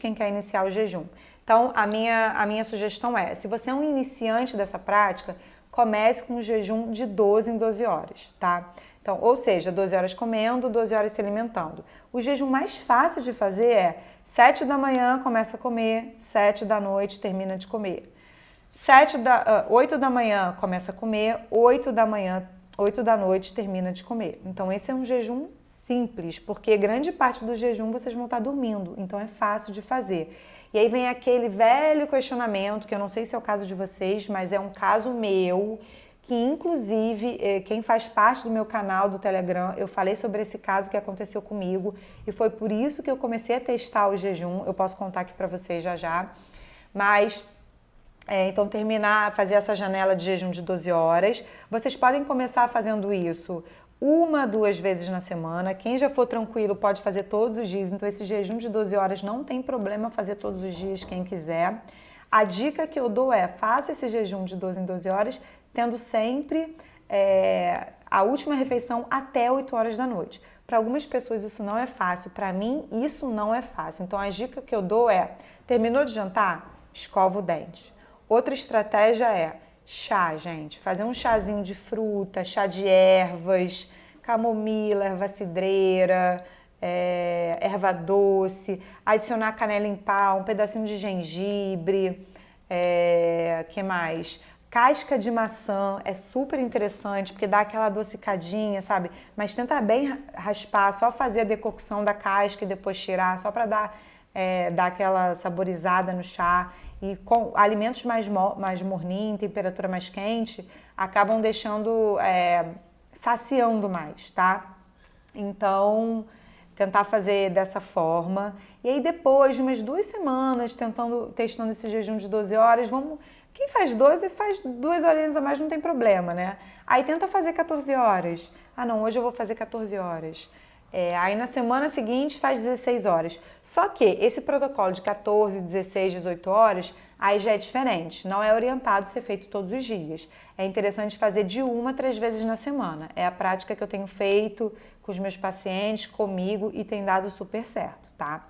quem quer iniciar o jejum. Então, a minha sugestão é, se você é um iniciante dessa prática, comece com um jejum de 12 em 12 horas, tá? Então, ou seja, 12 horas comendo, 12 horas se alimentando. O jejum mais fácil de fazer é 7 da manhã começa a comer, 7 da noite termina de comer. 8 da manhã começa a comer, 8 da noite termina de comer. Então esse é um jejum simples, porque grande parte do jejum vocês vão estar dormindo, então é fácil de fazer. E aí vem aquele velho questionamento, que eu não sei se é o caso de vocês, mas é um caso meu, que inclusive quem faz parte do meu canal do Telegram, eu falei sobre esse caso que aconteceu comigo e foi por isso que eu comecei a testar o jejum. Eu posso contar aqui para vocês já já, mas então fazer essa janela de jejum de 12 horas. Vocês podem começar fazendo isso 1, 2 vezes na semana. Quem já for tranquilo pode fazer todos os dias. Então esse jejum de 12 horas não tem problema fazer todos os dias, quem quiser. A dica que eu dou é, faça esse jejum de 12 em 12 horas, tendo sempre a última refeição até 8 horas da noite. Para algumas pessoas isso não é fácil, para mim isso não é fácil. Então a dica que eu dou é, terminou de jantar? Escova o dente. Outra estratégia é chá, gente. Fazer um chazinho de fruta, chá de ervas, camomila, erva cidreira, erva doce, adicionar canela em pau, um pedacinho de gengibre, que mais? Casca de maçã é super interessante, porque dá aquela adocicadinha, sabe? Mas tenta bem raspar, só fazer a decocção da casca e depois tirar, só para dar aquela saborizada no chá. E com alimentos mais morninhos, temperatura mais quente, acabam deixando, saciando mais, tá? Então, tentar fazer dessa forma. E aí depois de umas 2 semanas testando esse jejum de 12 horas, quem faz 12 faz 2 horinhas a mais, não tem problema, né? Aí tenta fazer 14 horas. Ah não, hoje eu vou fazer 14 horas. Aí na semana seguinte faz 16 horas. Só que esse protocolo de 14, 16, 18 horas, aí já é diferente. Não é orientado a ser feito todos os dias. É interessante fazer de 1 a 3 vezes na semana. É a prática que eu tenho feito com os meus pacientes, comigo, e tem dado super certo, tá?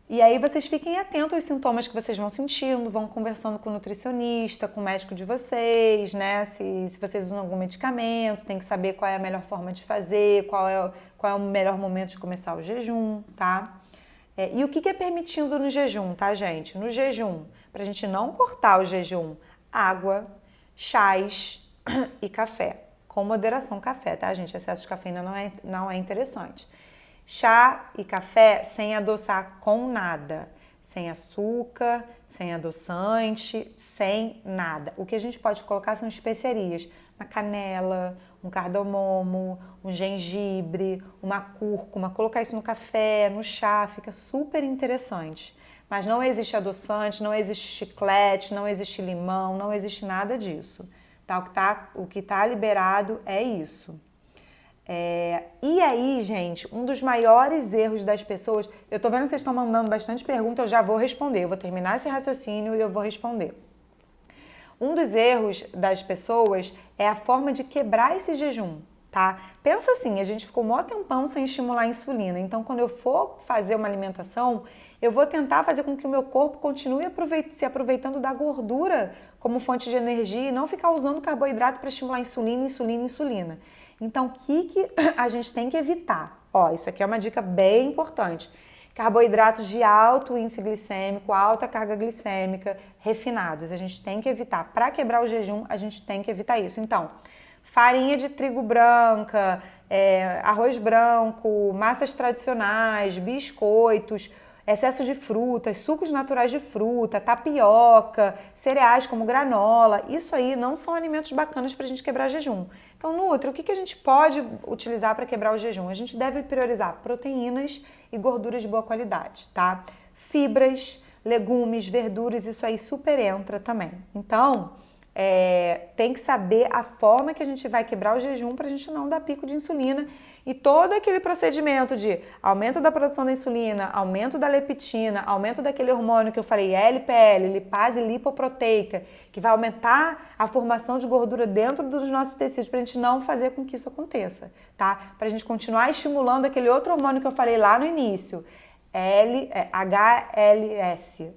E aí vocês fiquem atentos aos sintomas que vocês vão sentindo, vão conversando com o nutricionista, com o médico de vocês, né? Se vocês usam algum medicamento, tem que saber qual é a melhor forma de fazer, qual é o melhor momento de começar o jejum, tá? E o que é permitido no jejum, tá, gente? No jejum, pra gente não cortar o jejum, água, chás e café. Com moderação café, tá, gente? Excesso de cafeína não é interessante. Chá e café sem adoçar com nada, sem açúcar, sem adoçante, sem nada. O que a gente pode colocar são especiarias, uma canela, um cardamomo, um gengibre, uma cúrcuma, colocar isso no café, no chá, fica super interessante. Mas não existe adoçante, não existe chiclete, não existe limão, não existe nada disso. Tá? O que tá liberado é isso. E aí, gente, um dos maiores erros das pessoas, eu tô vendo que vocês estão mandando bastante perguntas, eu já vou responder, eu vou terminar esse raciocínio e eu vou responder. Um dos erros das pessoas é a forma de quebrar esse jejum, tá? Pensa assim, a gente ficou mó tempão sem estimular a insulina, então quando eu for fazer uma alimentação, eu vou tentar fazer com que o meu corpo continue se aproveitando da gordura como fonte de energia e não ficar usando carboidrato para estimular insulina. Então, o que a gente tem que evitar? Isso aqui é uma dica bem importante. Carboidratos de alto índice glicêmico, alta carga glicêmica, refinados. A gente tem que evitar. Para quebrar o jejum, a gente tem que evitar isso. Então, farinha de trigo branca, arroz branco, massas tradicionais, biscoitos, excesso de frutas, sucos naturais de fruta, tapioca, cereais como granola, isso aí não são alimentos bacanas para a gente quebrar jejum. Então, Nutri, o que a gente pode utilizar para quebrar o jejum? A gente deve priorizar proteínas e gorduras de boa qualidade, tá? Fibras, legumes, verduras, isso aí super entra também. Então, tem que saber a forma que a gente vai quebrar o jejum para a gente não dar pico de insulina E todo aquele procedimento de aumento da produção da insulina, aumento da leptina, aumento daquele hormônio que eu falei, LPL, lipase lipoproteica, que vai aumentar a formação de gordura dentro dos nossos tecidos, para a gente não fazer com que isso aconteça, tá? Para a gente continuar estimulando aquele outro hormônio que eu falei lá no início, HLS.